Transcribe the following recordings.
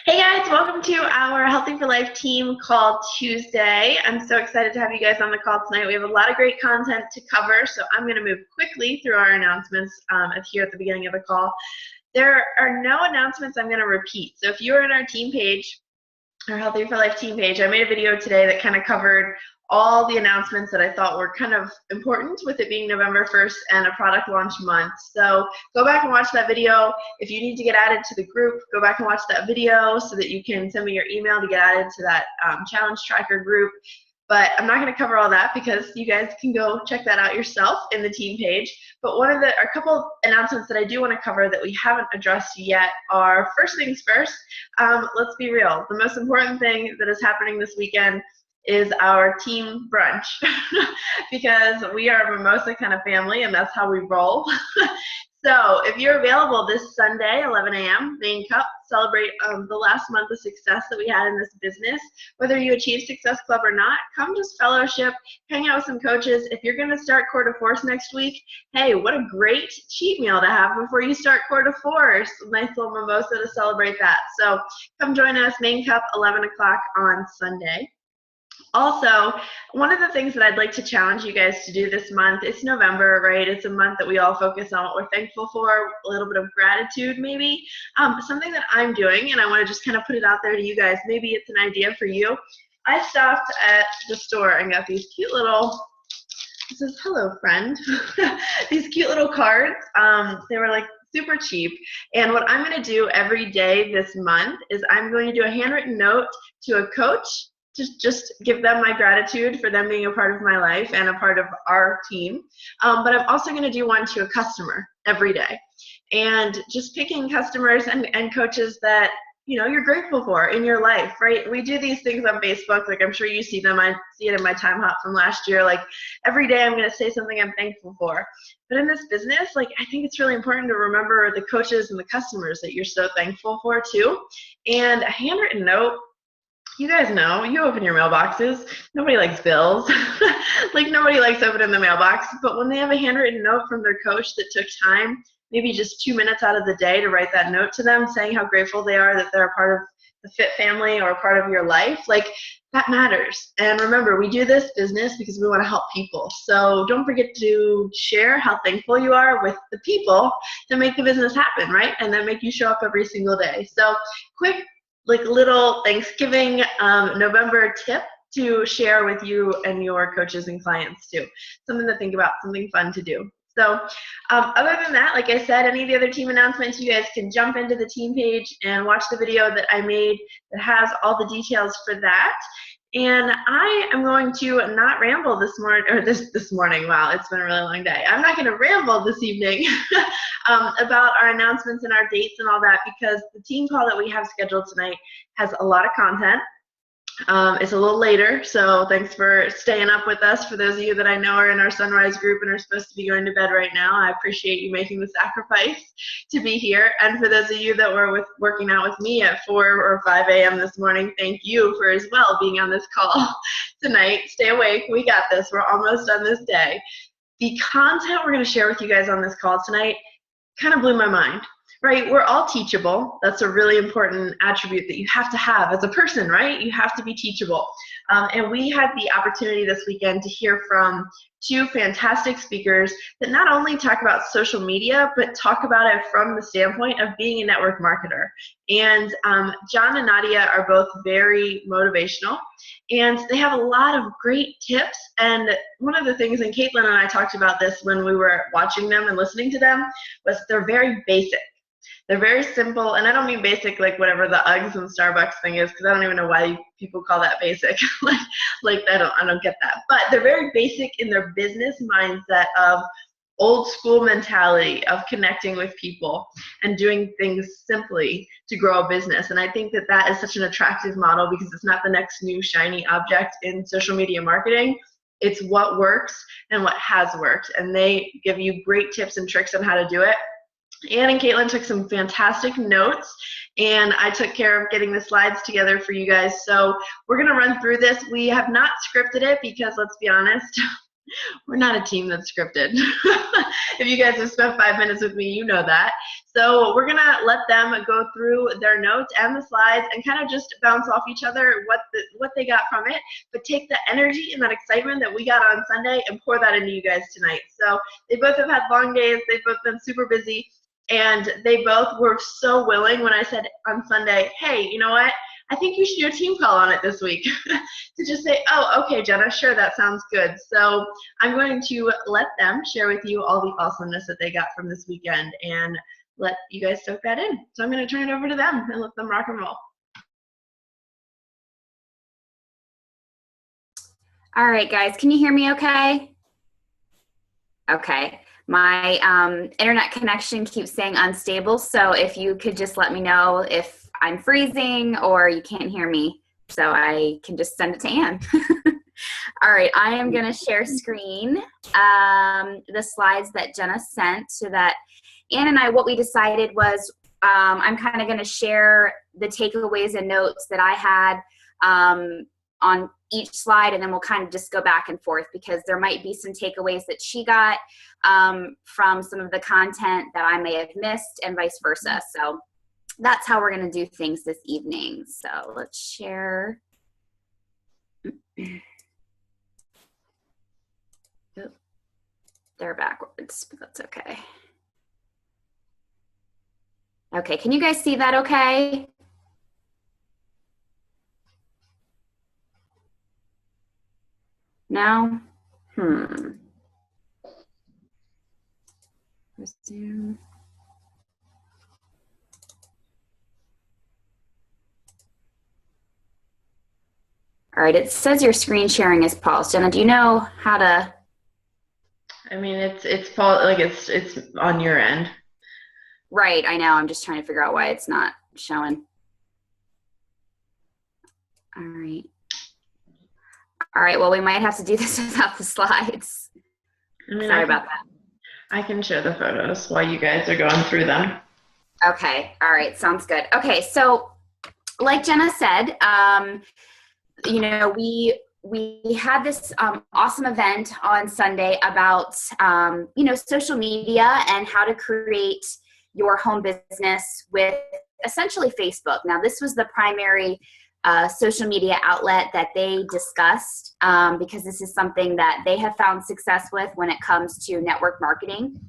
Hey guys, welcome to our Healthy for Life team call Tuesday. I'm so excited to have you guys on the call tonight. We have a lot of great content to cover, so I'm going to move quickly through our announcements here at the beginning of the call. There are no announcements I'm going to repeat. So if you are in our team page, our Healthy for Life team page, I made a video today that kind of covered all the announcements that I thought were kind of important with it being November 1st and a product launch month. So go back and watch that video. If you need to get added to the group, go back and watch that video so that you can send me your email to get added to that challenge tracker group. But I'm not going to cover all that because you guys can go check that out yourself in the team page. But a couple announcements that I do want to cover that we haven't addressed yet are, first things first, let's be real. The most important thing that is happening this weekend is our team brunch because we are a mimosa kind of family and that's how we roll. So if you're available this Sunday, 11 a.m., Main Cup, celebrate the last month of success that we had in this business. Whether you achieve Success Club or not, come just fellowship, hang out with some coaches. If you're going to start Core de Force next week, hey, what a great cheat meal to have before you start Core de Force. Nice little mimosa to celebrate that. So come join us, Main Cup, 11 o'clock on Sunday. Also, one of the things that I'd like to challenge you guys to do this month, it's November, right? It's a month that we all focus on what we're thankful for, a little bit of gratitude maybe. Something that I'm doing, and I want to just kind of put it out there to you guys, maybe it's an idea for you. I stopped at the store and got these cute little, it says, hello friend, these cute little cards. They were like super cheap. And what I'm going to do every day this month is I'm going to do a handwritten note to a coach to just give them my gratitude for them being a part of my life and a part of our team. But I'm also going to do one to a customer every day. And just picking customers and coaches that you're grateful for in your life, right? We do these things on Facebook, like I'm sure you see them. I see it in my time hop from last year. Like every day I'm going to say something I'm thankful for. But in this business, like I think it's really important to remember the coaches and the customers that you're so thankful for too. And a handwritten note, you guys know, you open your mailboxes. Nobody likes bills. Like nobody likes opening the mailbox. But when they have a handwritten note from their coach that took time, maybe just 2 minutes out of the day to write that note to them, saying how grateful they are that they're a part of the Fit family or a part of your life, like that matters. And remember, we do this business because we want to help people. So don't forget to share how thankful you are with the people that make the business happen, right? And that make you show up every single day. So quick, like little Thanksgiving November tip to share with you and your coaches and clients too. Something to think about, something fun to do. So other than that, like I said, any of the other team announcements, you guys can jump into the team page and watch the video that I made that has all the details for that. And I am going to not ramble this morning. Wow, it's been a really long day. I'm not going to ramble this evening about our announcements and our dates and all that because the team call that we have scheduled tonight has a lot of content. It's a little later, so thanks for staying up with us. For those of you that I know are in our Sunrise group and are supposed to be going to bed right now, I appreciate you making the sacrifice to be here. And for those of you that were working out with me at 4 or 5 a.m. this morning, thank you for as well being on this call tonight. Stay awake. We got this. We're almost done this day. The content we're going to share with you guys on this call tonight kind of blew my mind. Right, we're all teachable. That's a really important attribute that you have to have as a person, right? You have to be teachable. And we had the opportunity this weekend to hear from two fantastic speakers that not only talk about social media, but talk about it from the standpoint of being a network marketer. And John and Nadia are both very motivational, and they have a lot of great tips. And one of the things, and Caitlin and I talked about this when we were watching them and listening to them, was they're very basic. They're very simple, and I don't mean basic like whatever the Uggs and Starbucks thing is, because I don't even know why people call that basic. like I don't get that. But they're very basic in their business mindset of old school mentality of connecting with people and doing things simply to grow a business. And I think that that is such an attractive model because it's not the next new shiny object in social media marketing. It's what works and what has worked, and they give you great tips and tricks on how to do it. Ann and Caitlin took some fantastic notes, and I took care of getting the slides together for you guys. So we're going to run through this. We have not scripted it because, let's be honest, We're not a team that's scripted. If you guys have spent 5 minutes with me, you know that. So we're gonna let them go through their notes and the slides and kind of just bounce off each other what they got from it, but take the energy and that excitement that we got on Sunday and pour that into you guys tonight. So they both have had long days. They've both been super busy, and they both were so willing when I said on Sunday, hey, you know what? I think you should do a team call on it this week, to just say, oh, okay, Jenna, sure, that sounds good. So I'm going to let them share with you all the awesomeness that they got from this weekend and let you guys soak that in. So I'm going to turn it over to them and let them rock and roll. All right, guys, can you hear me okay? Okay. My internet connection keeps saying unstable, so if you could just let me know if I'm freezing or you can't hear me, so I can just send it to Anne. All right, I am going to share screen the slides that Jenna sent, so that Anne and I, what we decided was I'm kind of going to share the takeaways and notes that I had on each slide, and then we'll kind of just go back and forth because there might be some takeaways that she got from some of the content that I may have missed and vice versa. So that's how we're going to do things this evening. So let's share. Oop, they're backwards, but that's okay. Okay, can you guys see that okay? No? Resume. All right, it says your screen sharing is paused. Jenna, do you know how to? I mean, it's paused, like it's on your end. Right, I know. I'm just trying to figure out why it's not showing. All right. All right, well, we might have to do this without the slides. I mean, Sorry about that. I can share the photos while you guys are going through them. Okay, all right, sounds good. Okay, so like Jenna said, you know, we had this awesome event on Sunday about, you know, social media and how to create your home business with essentially Facebook. Now, this was the primary social media outlet that they discussed because this is something that they have found success with when it comes to network marketing.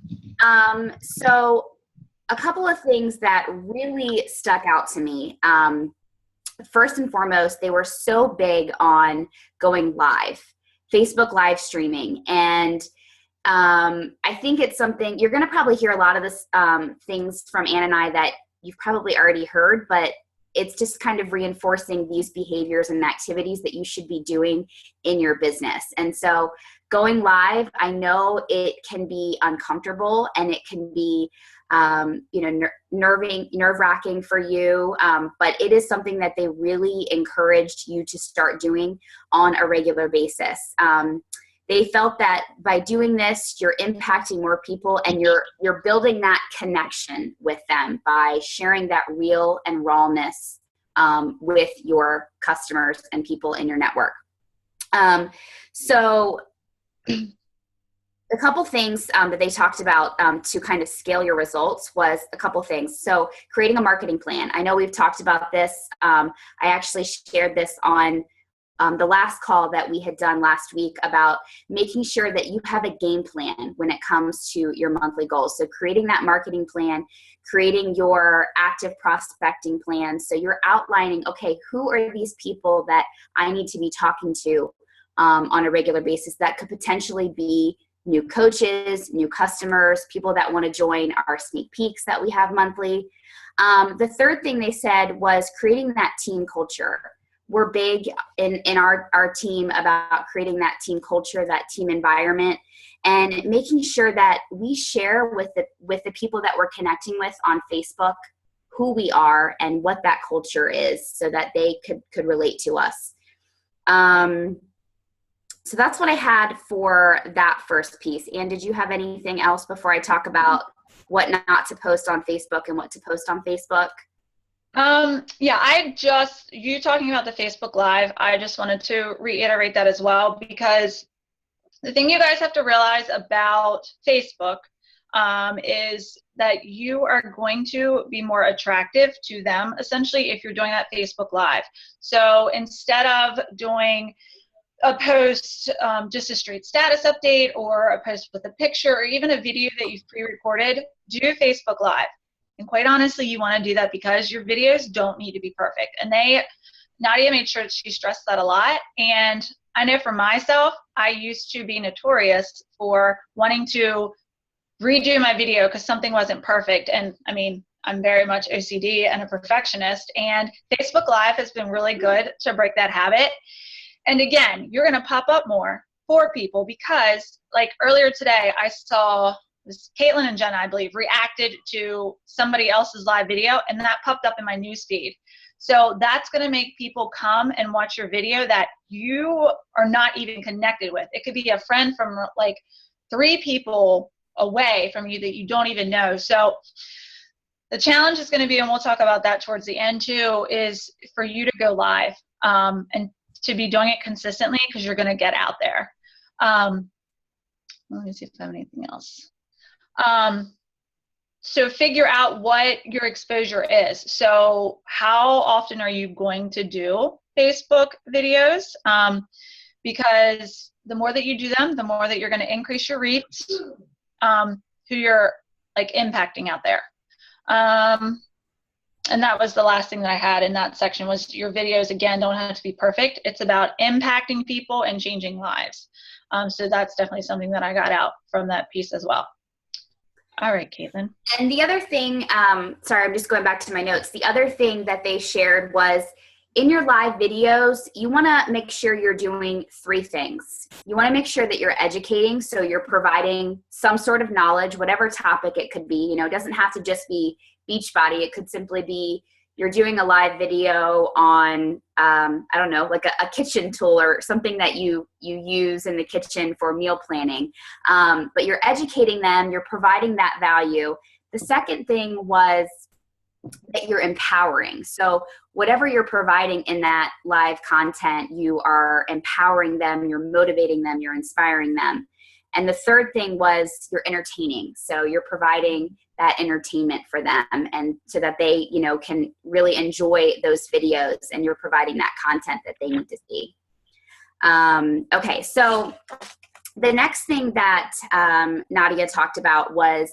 So a couple of things that really stuck out to me. First and foremost, they were so big on going live, Facebook live streaming. And I think it's something, you're going to probably hear a lot of this things from Anne and I that you've probably already heard, but it's just kind of reinforcing these behaviors and activities that you should be doing in your business. And so going live, I know it can be uncomfortable and it can be you know, nerve-wracking for you, but it is something that they really encouraged you to start doing on a regular basis. They felt that by doing this, you're impacting more people and you're building that connection with them by sharing that real and rawness with your customers and people in your network. So a couple things that they talked about to kind of scale your results was a couple things. So creating a marketing plan. I know we've talked about this. I actually shared this on the last call that we had done last week about making sure that you have a game plan when it comes to your monthly goals. So creating that marketing plan, creating your active prospecting plan. So you're outlining, okay, who are these people that I need to be talking to on a regular basis that could potentially be new coaches, new customers, people that want to join our sneak peeks that we have monthly. The third thing they said was creating that team culture. We're big in our team about creating that team culture, that team environment, and making sure that we share with the people that we're connecting with on Facebook who we are and what that culture is so that they could relate to us. So that's what I had for that first piece. Anne, did you have anything else before I talk about what not to post on Facebook and what to post on Facebook? Yeah, you talking about the Facebook Live, I just wanted to reiterate that as well, because The thing you guys have to realize about Facebook is that you are going to be more attractive to them, essentially, if you're doing that Facebook Live. So instead of doing a post, just a straight status update, or a post with a picture, or even a video that you've pre-recorded, do Facebook Live. And quite honestly, you want to do that because your videos don't need to be perfect. And Nadia made sure that she stressed that a lot. And I know for myself, I used to be notorious for wanting to redo my video because something wasn't perfect. And I mean, I'm very much OCD and a perfectionist, and Facebook Live has been really good to break that habit. And again, you're going to pop up more for people because, like earlier today, I saw this Caitlin and Jenna, I believe, reacted to somebody else's live video, and that popped up in my news feed. So that's going to make people come and watch your video that you are not even connected with. It could be a friend from like 3 people away from you that you don't even know. So the challenge is going to be, and we'll talk about that towards the end too, is for you to go live and to be doing it consistently, because you're going to get out there. Let me see if I have anything else. So figure out what your exposure is. So how often are you going to do Facebook videos? Because the more that you do them, the more that you're going to increase your reach, who you're like impacting out there. And that was the last thing that I had in that section, was your videos, again, don't have to be perfect. It's about impacting people and changing lives. So that's definitely something that I got out from that piece as well. All right, Caitlin. And the other thing, sorry, I'm just going back to my notes. The other thing that they shared was, in your live videos, you want to make sure you're doing 3 things. You want to make sure that you're educating, so you're providing some sort of knowledge, whatever topic it could be. You know, it doesn't have to just be Beachbody. It could simply be you're doing a live video on, I don't know, like a kitchen tool or something that you use in the kitchen for meal planning. But you're educating them, you're providing that value. The second thing was that you're empowering. So whatever you're providing in that live content, you are empowering them, you're motivating them, you're inspiring them. And the third thing was you're entertaining. So you're providing that entertainment for them, and so that they, you know, can really enjoy those videos, and you're providing that content that they need to see. Okay, so the next thing that Nadia talked about was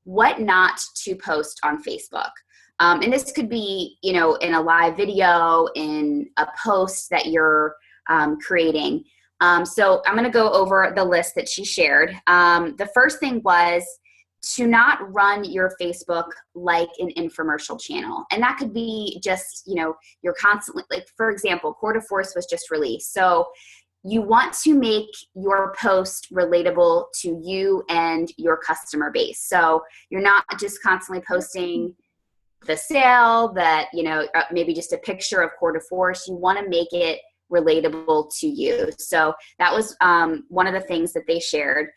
what not to post on Facebook. And this could be, you know, in a live video, in a post that you're creating. So I'm going to go over the list that she shared. The first thing was to not run your Facebook like an infomercial channel. And that could be just, you know, you're constantly, like, for example, Core de Force was just released. So you want to make your post relatable to you and your customer base. So you're not just constantly posting the sale that, you know, maybe just a picture of Core de Force. You want to make it relatable to you. So that was one of the things that they shared.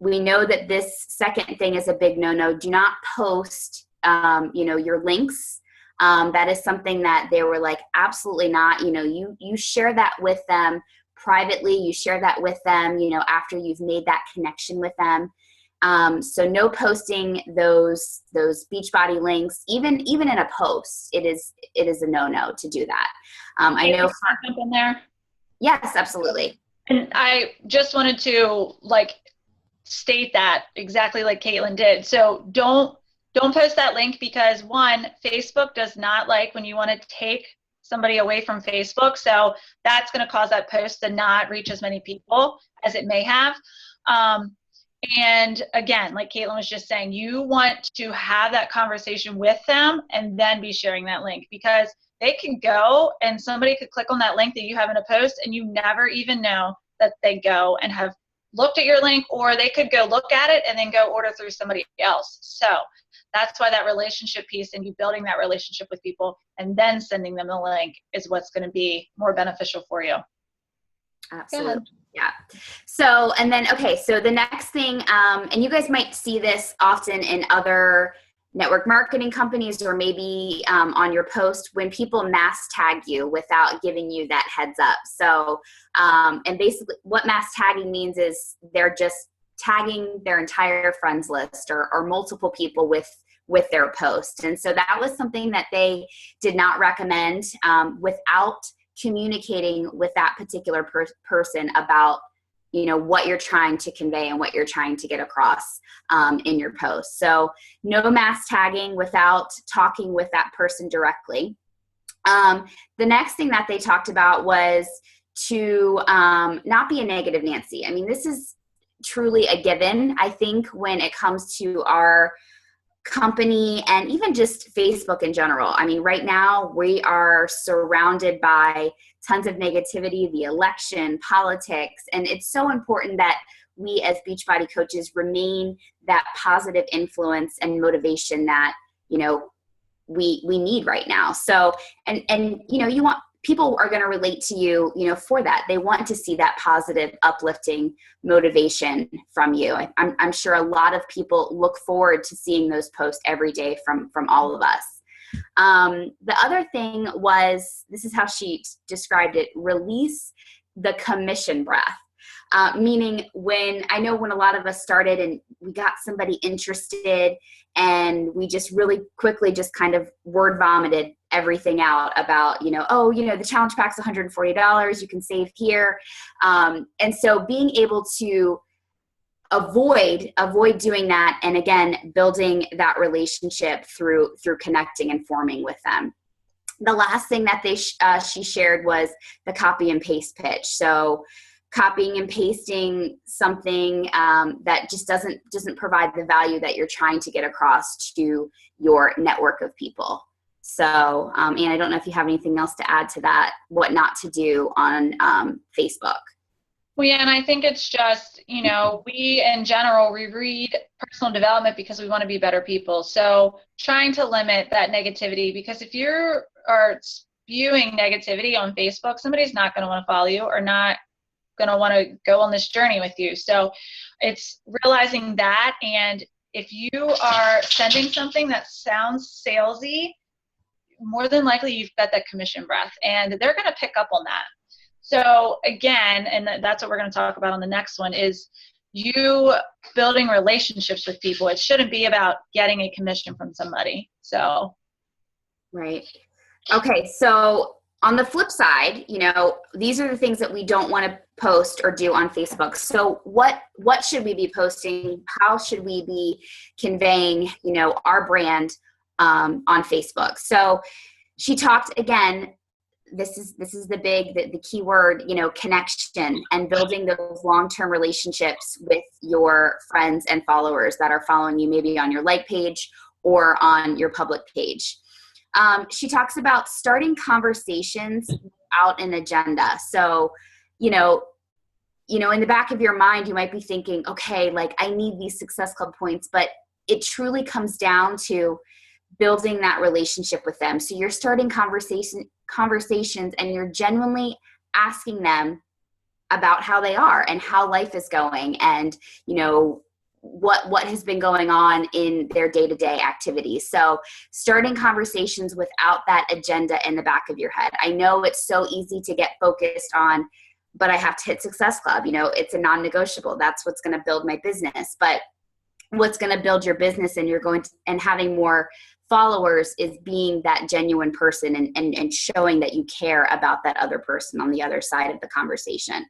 We know that this second thing is a big no-no. Do not post, you know, your links. That is something that they were like, absolutely not. You know, you share that with them privately. You share that with them, you know, after you've made that connection with them. So no posting those Beachbody links, even in a post. It is a no-no to do that. I know. Jump in there. Yes, absolutely. And I just wanted to state that exactly like Caitlin did. So don't post that link, because 1, Facebook does not like when you want to take somebody away from Facebook. So that's going to cause that post to not reach as many people as it may have. And again, like Caitlin was just saying, you want to have that conversation with them and then be sharing that link, because they can go and somebody could click on that link that you have in a post and you never even know that they go and have looked at your link, or they could go look at it and then go order through somebody else. So that's why that relationship piece, and you building that relationship with people and then sending them the link, is what's going to be more beneficial for you. Absolutely. Yeah. So, and then, okay, so the next thing, and you guys might see this often in other network marketing companies, or maybe on your post, when people mass tag you without giving you that heads up. So, and basically what mass tagging means is they're just tagging their entire friends list or multiple people with their post. And so that was something that they did not recommend without communicating with that particular person about, you know, what you're trying to convey and what you're trying to get across in your post. So no mass tagging without talking with that person directly. The next thing that they talked about was to not be a negative Nancy. I mean, this is truly a given, I think, when it comes to our company and even just Facebook in general. I mean, right now we are surrounded by tons of negativity, the election, politics, and it's so important that we as Beachbody coaches remain that positive influence and motivation that, you know, we need right now. So, and you know, people are going to relate to you, you know, for that. They want to see that positive, uplifting motivation from you. I'm sure a lot of people look forward to seeing those posts every day from all of us. The other thing was, this is how she described it, release the commission breath. Meaning when a lot of us started and we got somebody interested and we just really quickly just kind of word vomited everything out about, you know, oh, you know, the challenge pack's $140, you can save here. And so being able to avoid doing that, and again, building that relationship through connecting and forming with them. The last thing that she shared was the copy and paste pitch. So copying and pasting something that just doesn't provide the value that you're trying to get across to your network of people. So, and I don't know if you have anything else to add to that, what not to do on Facebook. Well, yeah, and I think it's just, you know, we in general, we read personal development because we want to be better people. So trying to limit that negativity, because if you are spewing negativity on Facebook, somebody's not going to want to follow you or not going to want to go on this journey with you. So it's realizing that, and if you are sending something that sounds salesy, more than likely you've got that commission breath, and they're going to pick up on that. So again, and that's what we're going to talk about on the next one, is you building relationships with people. It shouldn't be about getting a commission from somebody. So. Right. Okay. So on the flip side, you know, these are the things that we don't want to post or do on Facebook. So what should we be posting? How should we be conveying, you know, our brand on Facebook? So she talked, again, this is the key word, you know, connection, and building those long-term relationships with your friends and followers that are following you, maybe on your like page or on your public page. She talks about starting conversations without an agenda. So, you know, in the back of your mind, you might be thinking, okay, like I need these Success Club points, but it truly comes down to building that relationship with them. So you're starting conversations and you're genuinely asking them about how they are and how life is going, and, you know, what has been going on in their day-to-day activities. So starting conversations without that agenda in the back of your head. I know it's so easy to get focused on, but I have to hit Success Club. You know, it's a non-negotiable. That's what's going to build my business. But what's going to build your business and having more followers is being that genuine person and showing that you care about that other person on the other side of the conversation.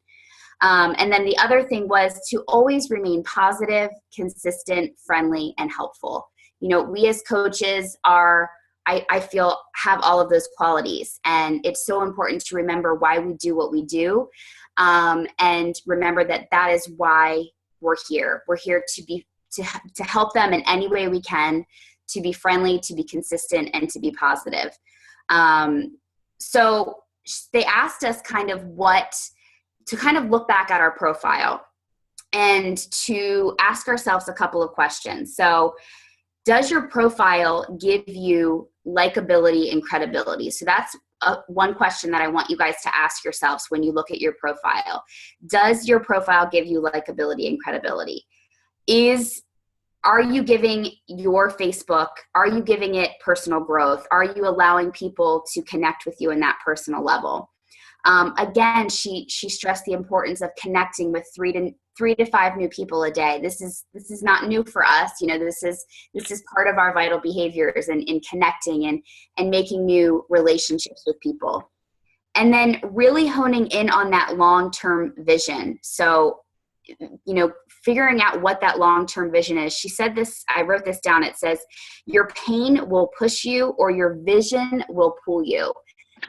And then the other thing was to always remain positive, consistent, friendly, and helpful. You know, we as coaches I feel, have all of those qualities. And it's so important to remember why we do what we do. And remember that is why we're here. We're here to help them in any way we can, to be friendly, to be consistent, and to be positive. So they asked us to kind of look back at our profile and to ask ourselves a couple of questions. So does your profile give you likability and credibility? So that's one question that I want you guys to ask yourselves when you look at your profile. Does your profile give you likability and credibility? are you giving your Facebook, are you giving it personal growth? Are you allowing people to connect with you in that personal level? Again, she stressed the importance of connecting with three to five new people a day. This is not new for us. This is part of our vital behaviors and in connecting and making new relationships with people. And then really honing in on that long-term vision. So, figuring out what that long-term vision is. She said this, I wrote this down. It says, your pain will push you or your vision will pull you.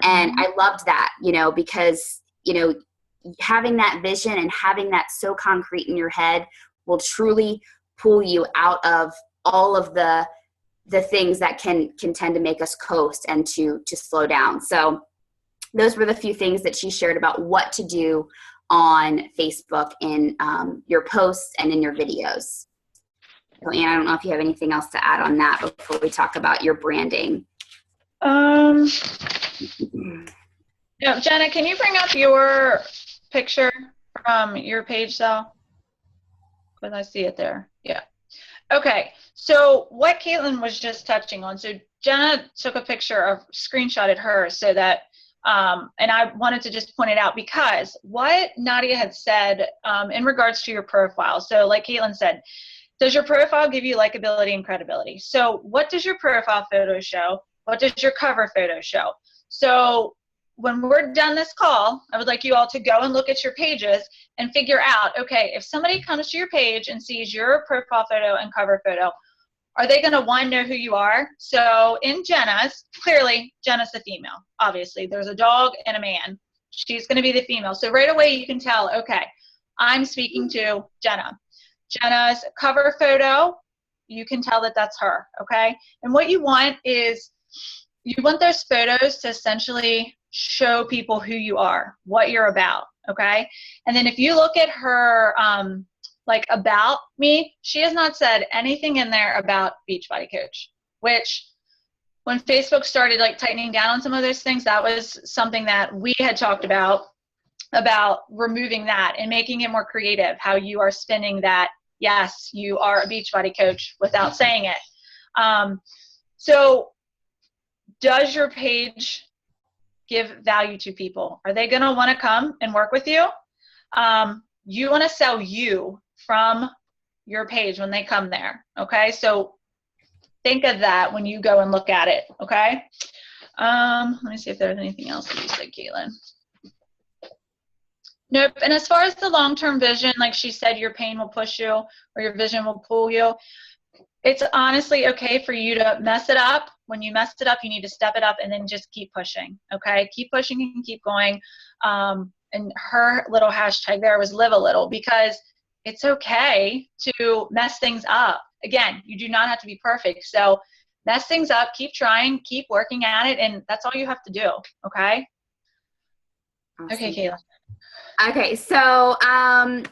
And I loved that, because, having that vision and having that so concrete in your head will truly pull you out of all of the things that can tend to make us coast and to slow down. So those were the few things that she shared about what to do on Facebook in your posts and in your videos. So Anne, I don't know if you have anything else to add on that before we talk about your branding. No, Jenna, can you bring up your picture from your page though? Because I see it there. Yeah. Okay. So what Caitlin was just touching on. So Jenna took a picture of, screenshotted her so that, and I wanted to just point it out because what Nadia had said in regards to your profile. So like Caitlin said, does your profile give you likability and credibility? So what does your profile photo show? What does your cover photo show? So when we're done this call, I would like you all to go and look at your pages and figure out, okay, if somebody comes to your page and sees your profile photo and cover photo, are they going to, one, know who you are? So in Jenna's, clearly Jenna's the female. Obviously, there's a dog and a man. She's going to be the female. So right away you can tell, okay, I'm speaking to Jenna. Jenna's cover photo, you can tell that that's her, okay? And what you want is, you want those photos to essentially show people who you are, what you're about, okay? And then if you look at her, like about me, she has not said anything in there about Beachbody Coach, which when Facebook started like tightening down on some of those things, that was something that we had talked about removing that and making it more creative, how you are spinning that, yes, you are a Beachbody Coach without saying it. So does your page give value to people? Are they going to want to come and work with you? You want to sell you from your page when they come there, okay? So think of that when you go and look at it, okay? Let me see if there's anything else that you said, Caitlin. Nope. And as far as the long-term vision, like she said, your pain will push you or your vision will pull you. It's honestly okay for you to mess it up. When you mess it up, you need to step it up and then just keep pushing, okay? Keep pushing and keep going. And her little hashtag there was live a little, because it's okay to mess things up. Again, you do not have to be perfect. So mess things up, keep trying, keep working at it, and that's all you have to do, okay? Awesome. Okay, Kayla. Okay, so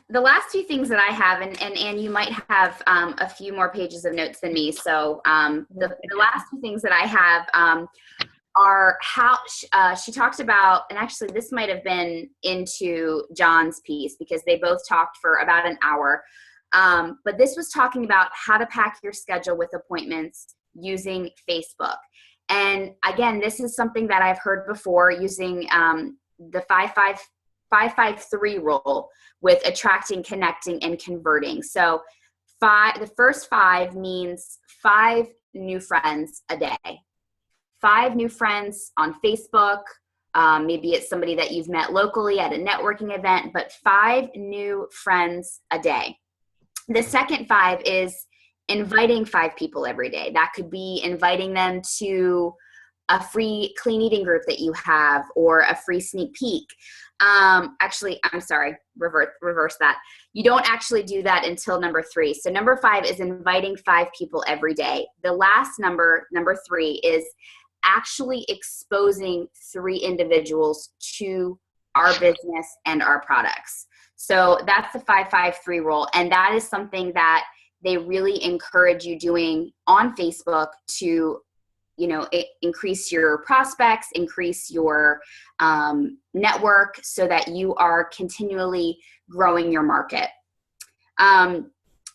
the last two things that I have, and you might have a few more pages of notes than me, so the last two things that I have are how she talked about, and actually this might have been into John's piece because they both talked for about an hour, but this was talking about how to pack your schedule with appointments using Facebook. And again, this is something that I've heard before, using the 5-5-3 rule with attracting, connecting, and converting. So the first 5 means 5 new friends a day. 5 new friends on Facebook. Maybe it's somebody that you've met locally at a networking event, but 5 new friends a day. The second 5 is inviting 5 people every day. That could be inviting them to a free clean eating group that you have, or a free sneak peek. Actually, I'm sorry, reverse that. You don't actually do that until number 3. So number 5 is inviting 5 people every day. The last number 3, is actually exposing 3 individuals to our business and our products. So that's the 5-5-3 rule. And that is something that they really encourage you doing on Facebook to, increase your prospects, increase your network, so that you are continually growing your market.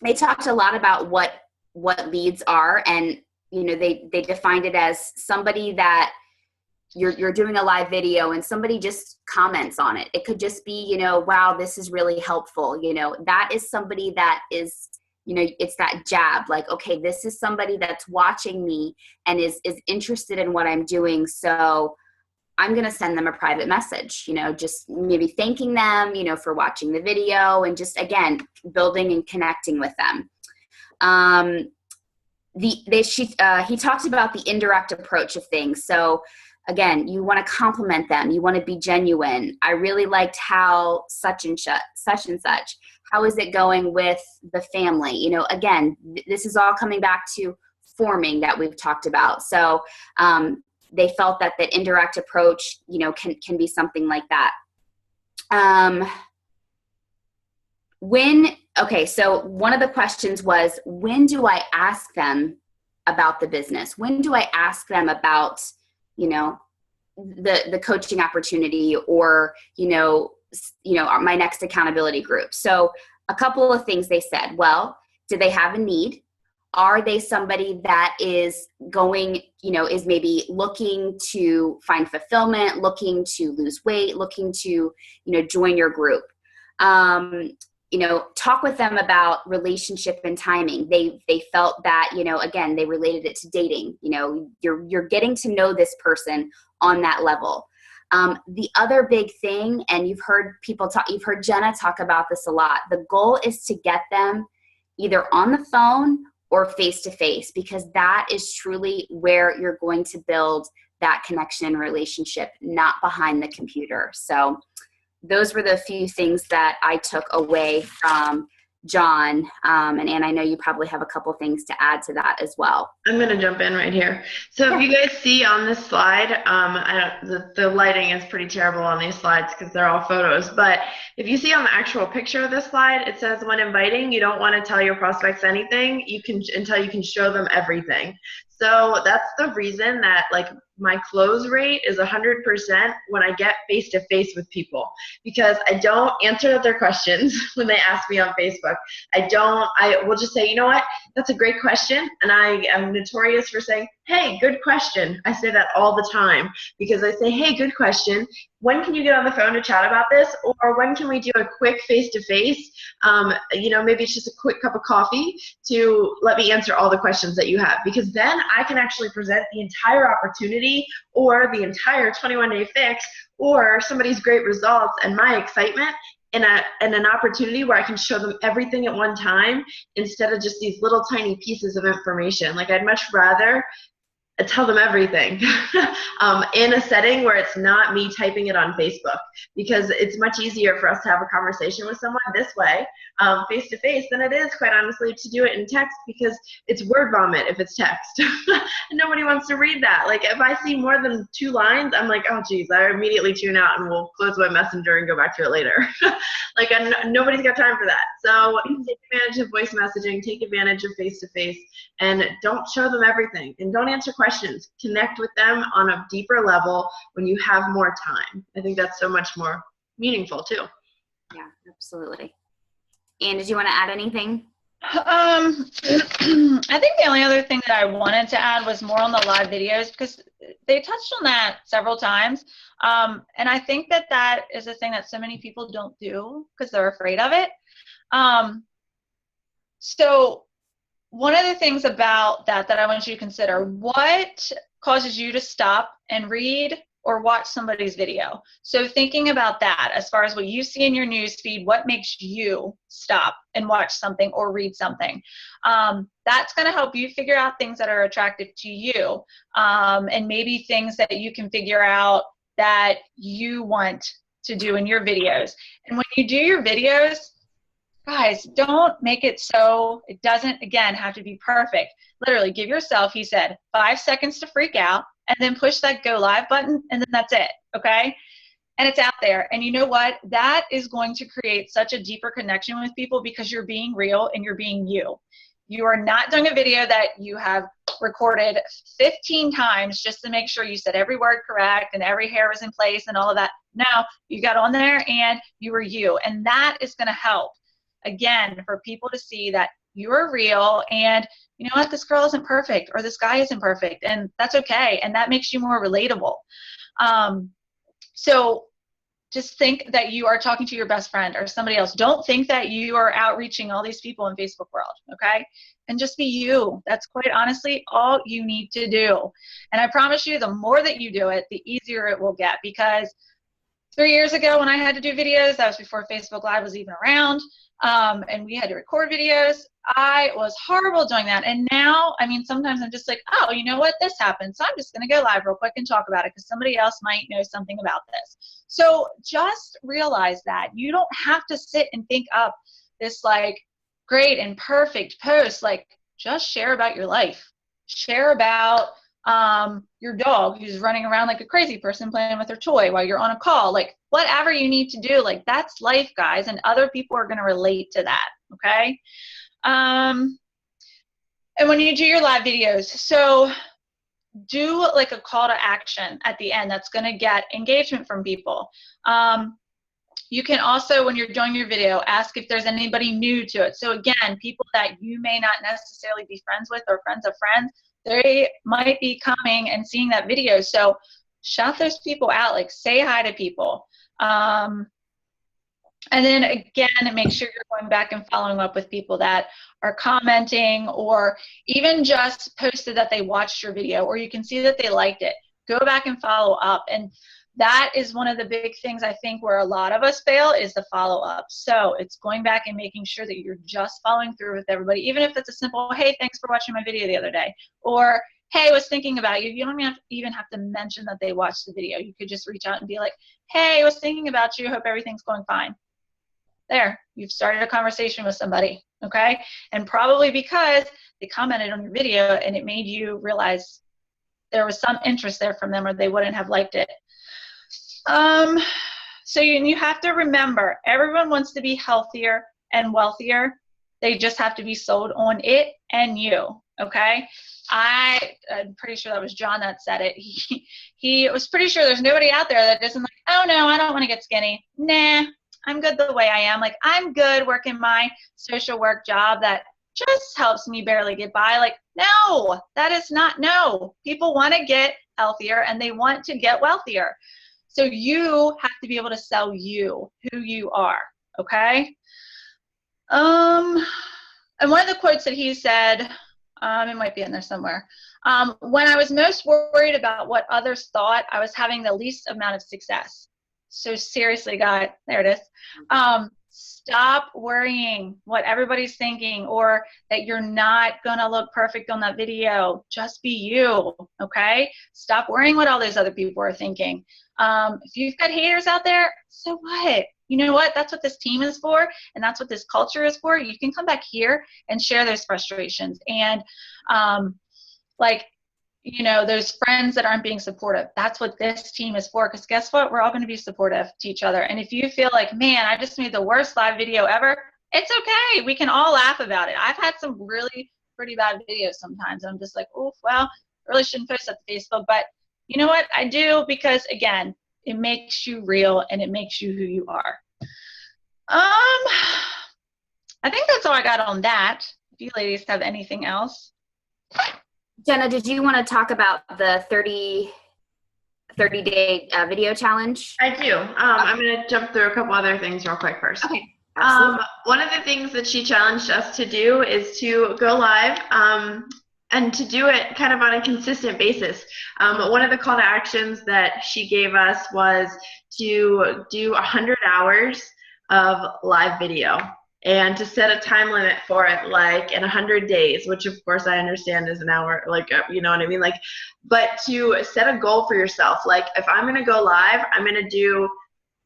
They talked a lot about what what leads are. And, you know, they defined it as somebody that you're doing a live video and somebody just comments on it. It could just be, you know, wow, this is really helpful. You know, that is somebody that is, you know, it's that jab, like, okay, this is somebody that's watching me and is interested in what I'm doing. So I'm going to send them a private message, you know, just maybe thanking them, you know, for watching the video, and just, again, building and connecting with them. He talked about the indirect approach of things. So again, you want to compliment them. You want to be genuine. I really liked how such and such. How is it going with the family? You know, again, this is all coming back to forming that we've talked about. So they felt that the indirect approach, you know, can be something like that. So one of the questions was, when do I ask them about the business? When do I ask them about, you know, the coaching opportunity, or, you know, my next accountability group? So a couple of things they said. Well, do they have a need? Are they somebody that is going, you know, is maybe looking to find fulfillment, looking to lose weight, looking to, you know, join your group? You know, talk with them about relationship and timing. They felt that, you know, again, they related it to dating. You know, you're getting to know this person on that level. The other big thing, and you've heard Jenna talk about this a lot. The goal is to get them either on the phone or face-to-face, because that is truly where you're going to build that connection and relationship, not behind the computer. So those were the few things that I took away from John. And Ann, I know you probably have a couple things to add to that as well. I'm going to jump in right here. So if you guys see on this slide, the lighting is pretty terrible on these slides because they're all photos. But if you see on the actual picture of this slide, it says when inviting, you don't want to tell your prospects anything until you can show them everything. So that's the reason that, like, my close rate is 100% when I get face-to-face with people, because I don't answer their questions when they ask me on Facebook. I will just say, you know what, that's a great question, and I am notorious for saying, hey, good question. I say that all the time, because I say, hey, good question. When can you get on the phone to chat about this? Or when can we do a quick face-to-face? You know, maybe it's just a quick cup of coffee to let me answer all the questions that you have, because then I can actually present the entire opportunity or the entire 21-day fix or somebody's great results and my excitement in an opportunity where I can show them everything at one time instead of just these little tiny pieces of information. Like, I'd much rather tell them everything in a setting where it's not me typing it on Facebook, because it's much easier for us to have a conversation with someone this way, face to face, than it is, quite honestly, to do it in text, because it's word vomit if it's text. And nobody wants to read that. Like, if I see more than 2 lines, I'm like, oh geez, I immediately tune out and will close my messenger and go back to it later. Like, nobody's got time for that. So take advantage of voice messaging, take advantage of face to face, and don't show them everything, and don't answer questions. Connect with them on a deeper level when you have more time. I think that's so much more meaningful too. Yeah, absolutely. Ann, did you want to add anything? I think the only other thing that I wanted to add was more on the live videos, because they touched on that several times. And I think that is a thing that so many people don't do because they're afraid of it. So one of the things about that I want you to consider, what causes you to stop and read or watch somebody's video? So thinking about that, as far as what you see in your news feed, what makes you stop and watch something or read something? That's going to help you figure out things that are attractive to you, and maybe things that you can figure out that you want to do in your videos. And when you do your videos, guys, don't make it so it doesn't, again, have to be perfect. Literally, give yourself, he said, 5 seconds to freak out, and then push that go live button, and then that's it, okay? And it's out there. And you know what? That is going to create such a deeper connection with people, because you're being real and you're being you. You are not doing a video that you have recorded 15 times just to make sure you said every word correct and every hair was in place and all of that. No, you got on there and you were you. And that is going to help, again, for people to see that you're real and you know what, this girl isn't perfect or this guy isn't perfect, and that's okay. And that makes you more relatable. So just think that you are talking to your best friend or somebody else. Don't think that you are outreaching all these people in Facebook world, okay? And just be you. That's quite honestly all you need to do. And I promise you, the more that you do it, the easier it will get. Because 3 years ago when I had to do videos, that was before Facebook Live was even around, and we had to record videos, I was horrible doing that. And now, I mean, sometimes I'm just like, oh, you know what, this happened, so I'm just going to go live real quick and talk about it because somebody else might know something about this. So just realize that you don't have to sit and think up this like great and perfect post. Like, just share about your life. Share about your dog who's running around like a crazy person playing with her toy while you're on a call. Like, whatever you need to do, like, that's life, guys, and other people are going to relate to that, okay? And when you do your live videos, so do like a call to action at the end that's going to get engagement from people. You can also, when you're doing your video, ask if there's anybody new to it. So again, people that you may not necessarily be friends with or friends of friends, they might be coming and seeing that video. So shout those people out, like say hi to people. And then again, make sure you're going back and following up with people that are commenting or even just posted that they watched your video, or you can see that they liked it. Go back and follow up. And that is one of the big things I think where a lot of us fail is the follow up. So it's going back and making sure that you're just following through with everybody, even if it's a simple, hey, thanks for watching my video the other day, or hey, I was thinking about you. You don't even have to mention that they watched the video. You could just reach out and be like, hey, I was thinking about you. Hope everything's going fine. There, you've started a conversation with somebody, okay? And probably because they commented on your video and it made you realize there was some interest there from them, or they wouldn't have liked it. So you have to remember, everyone wants to be healthier and wealthier. They just have to be sold on it and you, okay? I'm pretty sure that was John that said it. He was pretty sure there's nobody out there that doesn't like, oh no, I don't want to get skinny. Nah, I'm good the way I am. Like, I'm good working my social work job that just helps me barely get by. Like, no, that is not, no. People want to get healthier and they want to get wealthier. So you have to be able to sell you, who you are, okay? And one of the quotes that he said, it might be in there somewhere. When I was most worried about what others thought, I was having the least amount of success. So seriously, guys, there it is. Stop worrying what everybody's thinking, or that you're not gonna look perfect on that video. Just be you, okay? Stop worrying what all those other people are thinking. If you've got haters out there, so what? You know what? That's what this team is for, and that's what this culture is for. You can come back here and share those frustrations and like, you know, those friends that aren't being supportive. That's what this team is for, because guess what? We're all going to be supportive to each other. And if you feel like, man, I just made the worst live video ever, it's okay. We can all laugh about it. I've had some really pretty bad videos sometimes. I'm just like, oh, well, I really shouldn't post that to Facebook. But you know what? I do, because, again, it makes you real and it makes you who you are. I think that's all I got on that. If you ladies have anything else. Jenna, did you want to talk about the 30-day video challenge? I do. I'm going to jump through a couple other things real quick first. Okay. Absolutely. One of the things that she challenged us to do is to go live and to do it kind of on a consistent basis. One of the call to actions that she gave us was to do 100 hours of live video, and to set a time limit for it, like in 100 days, which of course I understand is an hour, like, you know what I mean? Like, but to set a goal for yourself, like if I'm going to go live, I'm going to do,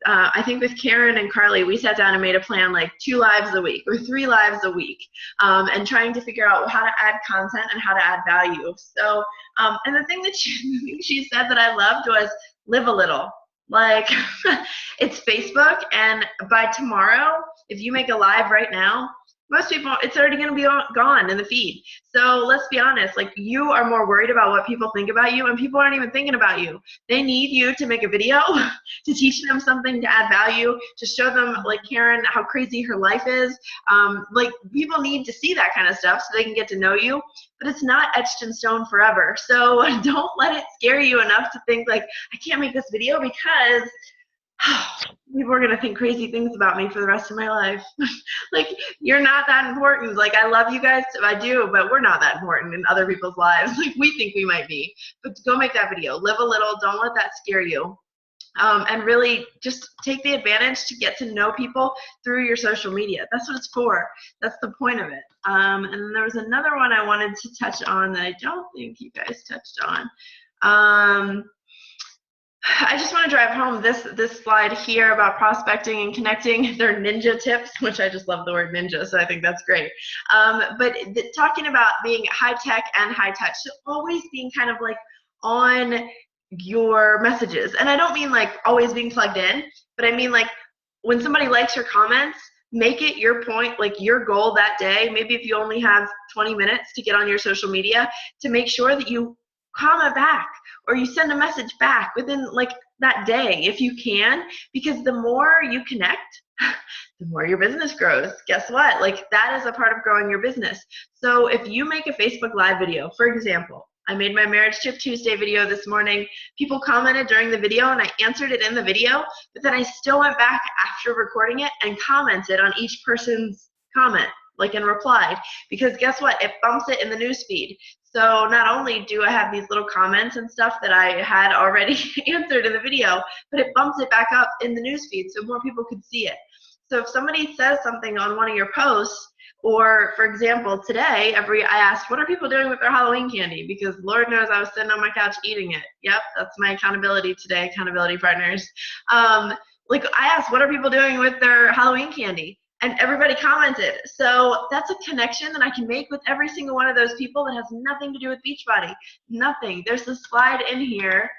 I think with Karen and Carly, we sat down and made a plan, like 2 lives a week or 3 lives a week, and trying to figure out how to add content and how to add value. So, and the thing that she said that I loved was live a little. Like, it's Facebook, and by tomorrow, if you make a live right now, Most people, it's already going to be gone in the feed. So let's be honest, like, you are more worried about what people think about you, and people aren't even thinking about you. They need you to make a video to teach them something, to add value, to show them, like Karen, how crazy her life is. Like, people need to see that kind of stuff so they can get to know you, but it's not etched in stone forever. So don't let it scare you enough to think like, I can't make this video because people are going to think crazy things about me for the rest of my life. Like, you're not that important. Like, I love you guys, I do, but we're not that important in other people's lives. Like, we think we might be. But go make that video. Live a little. Don't let that scare you. And really just take the advantage to get to know people through your social media. That's what it's for. That's the point of it. And then there was another one I wanted to touch on that I don't think you guys touched on. I just want to drive home this slide here about prospecting and connecting. They're ninja tips, which I just love the word ninja, so I think that's great. But talking about being high tech and high touch, so always being kind of like on your messages. And I don't mean like always being plugged in, but I mean like when somebody likes your comments, make it your point, like your goal that day. Maybe if you only have 20 minutes to get on your social media, to make sure that you comment back or you send a message back within like that day if you can, because the more you connect, the more your business grows. Guess what? Like, that is a part of growing your business. So if you make a Facebook Live video, for example, I made my Marriage Tip Tuesday video this morning. People commented during the video and I answered it in the video, but then I still went back after recording it and commented on each person's comment, like, and replied, because guess what? It bumps it in the newsfeed. So not only do I have these little comments and stuff that I had already answered in the video, but it bumps it back up in the newsfeed so more people could see it. So if somebody says something on one of your posts, or for example, today, I asked, what are people doing with their Halloween candy? Because Lord knows I was sitting on my couch eating it. Yep, that's my accountability today, accountability partners. Like, I asked, what are people doing with their Halloween candy? And everybody commented. So that's a connection that I can make with every single one of those people that has nothing to do with Beachbody. Nothing. There's a slide in here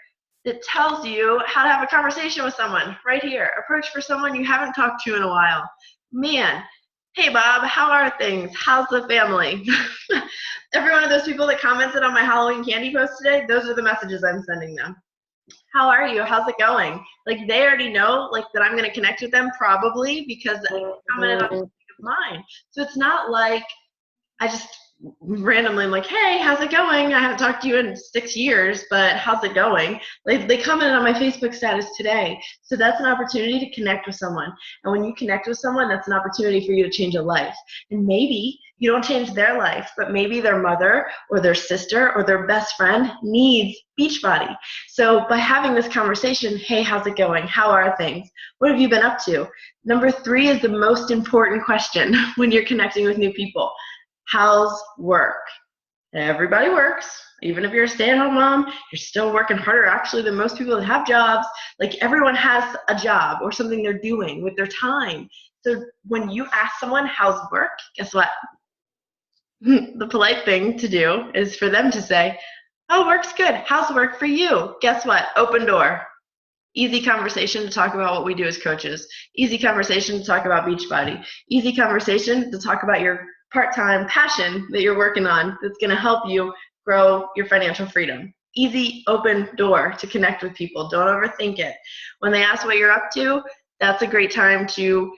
that tells you how to have a conversation with someone right here. Approach for someone you haven't talked to in a while. Man, hey Bob, how are things? How's the family? Every one of those people that commented on my Halloween candy post today, those are the messages I'm sending them. How are you? How's it going? Like, they already know, like, that I'm going to connect with them probably because I commented on something of mine. So it's not like I just randomly am like, hey, how's it going? I haven't talked to you in 6 years, but how's it going? Like, they commented on my Facebook status today. So that's an opportunity to connect with someone. And when you connect with someone, that's an opportunity for you to change a life. And maybe you don't change their life, but maybe their mother or their sister or their best friend needs Beachbody. So by having this conversation, hey, how's it going? How are things? What have you been up to? Number 3 is the most important question when you're connecting with new people. How's work? Everybody works. Even if you're a stay-at-home mom, you're still working harder actually than most people that have jobs. Like, everyone has a job or something they're doing with their time. So when you ask someone, how's work? Guess what? The polite thing to do is for them to say, oh, work's good. How's work for you? Guess what? Open door. Easy conversation to talk about what we do as coaches. Easy conversation to talk about Beachbody. Easy conversation to talk about your part-time passion that you're working on that's going to help you grow your financial freedom. Easy, open door to connect with people. Don't overthink it. When they ask what you're up to, that's a great time to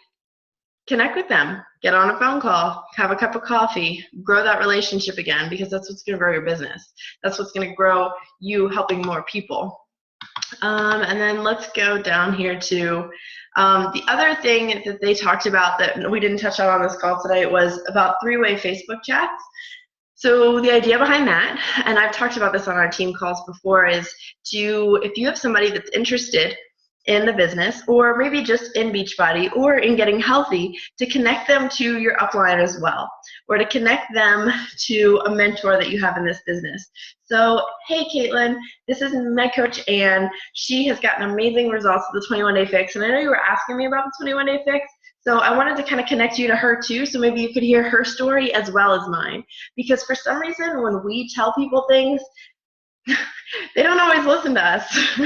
connect with them. Get on a phone call, have a cup of coffee, grow that relationship again, because that's what's going to grow your business. That's what's going to grow you helping more people. And then let's go down here to the other thing that they talked about that we didn't touch on this call today was about 3-way Facebook chats. So the idea behind that, and I've talked about this on our team calls before, is if you have somebody that's interested in the business, or maybe just in Beachbody, or in getting healthy, to connect them to your upline as well, or to connect them to a mentor that you have in this business. So, hey Caitlin, this is my coach Ann. She has gotten amazing results with the 21-day fix, and I know you were asking me about the 21-day fix, so I wanted to kind of connect you to her too, so maybe you could hear her story as well as mine. Because for some reason, when we tell people things, they don't always listen to us,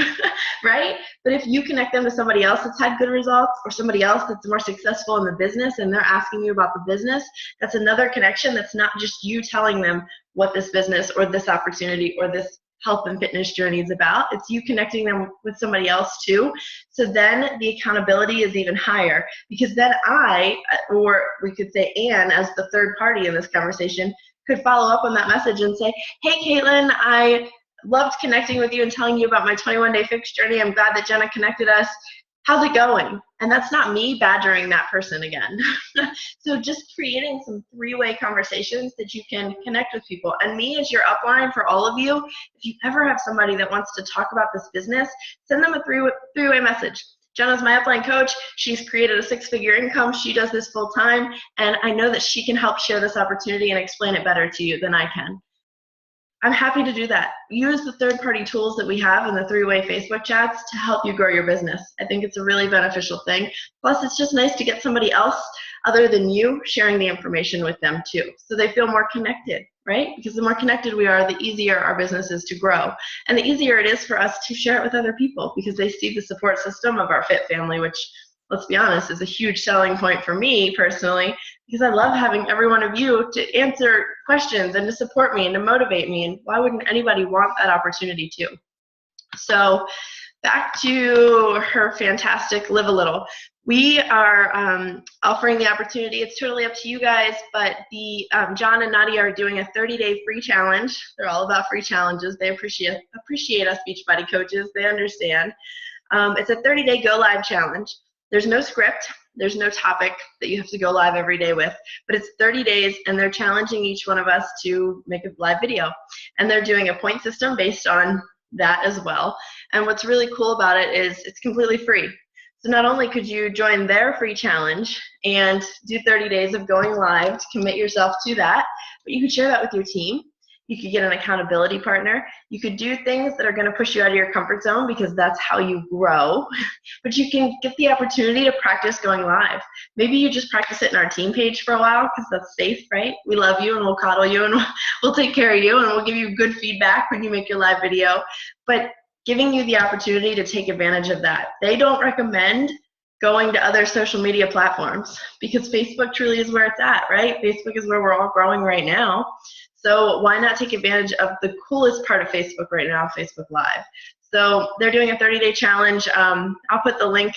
right? But if you connect them to somebody else that's had good results, or somebody else that's more successful in the business and they're asking you about the business, that's another connection. That's not just you telling them what this business or this opportunity or this health and fitness journey is about. It's you connecting them with somebody else too. So then the accountability is even higher, because then I, or we could say Anne as the third party in this conversation, could follow up on that message and say, hey, Caitlin, I loved connecting with you and telling you about my 21-day fix journey. I'm glad that Jenna connected us. How's it going? And that's not me badgering that person again. So just creating some three-way conversations that you can connect with people. And me as your upline for all of you, if you ever have somebody that wants to talk about this business, send them a three-way message. Jenna's my upline coach. She's created a 6-figure income. She does this full time. And I know that she can help share this opportunity and explain it better to you than I can. I'm happy to do that. Use the third-party tools that we have in the three-way Facebook chats to help you grow your business. I think it's a really beneficial thing. Plus, it's just nice to get somebody else other than you sharing the information with them too, so they feel more connected, right? Because the more connected we are, the easier our business is to grow. And the easier it is for us to share it with other people, because they see the support system of our Fit family, which, let's be honest, is a huge selling point for me personally, because I love having every one of you to answer questions and to support me and to motivate me. And why wouldn't anybody want that opportunity too? So back to her fantastic Live a Little. We are offering the opportunity. It's totally up to you guys, but the John and Nadia are doing a 30-day free challenge. They're all about free challenges. They appreciate us Beachbody coaches. They understand. It's a 30-day go live challenge. There's no script. There's no topic that you have to go live every day with, but it's 30 days, and they're challenging each one of us to make a live video. And they're doing a point system based on that as well. And what's really cool about it is it's completely free. So not only could you join their free challenge and do 30 days of going live to commit yourself to that, but you could share that with your team. You could get an accountability partner. You could do things that are going to push you out of your comfort zone, because that's how you grow. But you can get the opportunity to practice going live. Maybe you just practice it in our team page for a while, because that's safe, right? We love you and we'll coddle you and we'll take care of you and we'll give you good feedback when you make your live video. But giving you the opportunity to take advantage of that. They don't recommend going to other social media platforms, because Facebook truly is where it's at, right? Facebook is where we're all growing right now. So why not take advantage of the coolest part of Facebook right now, Facebook Live? So they're doing a 30-day challenge. I'll put the link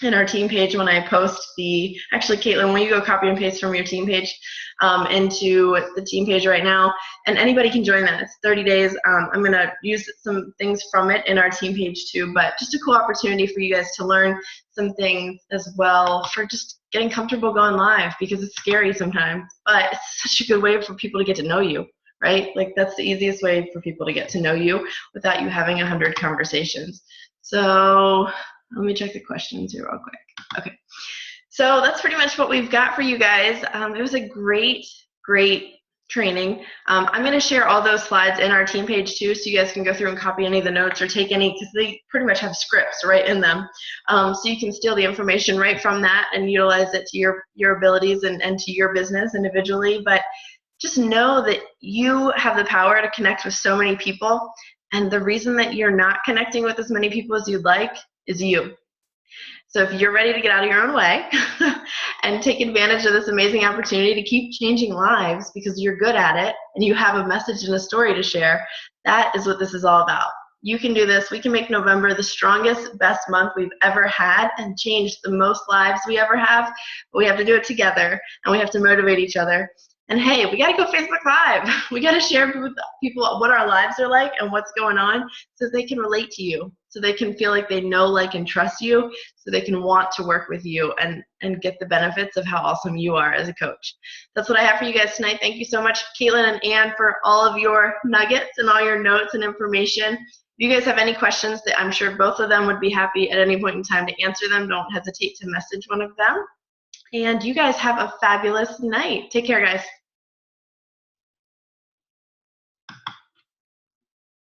in our team page when I post the, actually Caitlin, when you go copy and paste from your team page into the team page right now, and anybody can join that. It's 30 days. I'm going to use some things from it in our team page too, but just a cool opportunity for you guys to learn some things as well for just getting comfortable going live, because it's scary sometimes, but it's such a good way for people to get to know you, right? Like that's the easiest way for people to get to know you without you having 100 conversations. So let me check the questions here real quick. Okay, so that's pretty much what we've got for you guys. It was a great training. I'm going to share all those slides in our team page too, so you guys can go through and copy any of the notes or take any, because they pretty much have scripts right in them. So you can steal the information right from that and utilize it to your abilities and to your business individually. But just know that you have the power to connect with so many people, and the reason that you're not connecting with as many people as you'd like is you. So if you're ready to get out of your own way and take advantage of this amazing opportunity to keep changing lives because you're good at it and you have a message and a story to share, that is what this is all about. You can do this. We can make November the strongest, best month we've ever had and change the most lives we ever have. But we have to do it together, and we have to motivate each other. And hey, we got to go Facebook Live. We got to share with people what our lives are like and what's going on, so they can relate to you, so they can feel like they know, like, and trust you, so they can want to work with you and get the benefits of how awesome you are as a coach. That's what I have for you guys tonight. Thank you so much, Caitlin and Anne, for all of your nuggets and all your notes and information. If you guys have any questions, that I'm sure both of them would be happy at any point in time to answer them. Don't hesitate to message one of them. And you guys have a fabulous night. Take care, guys.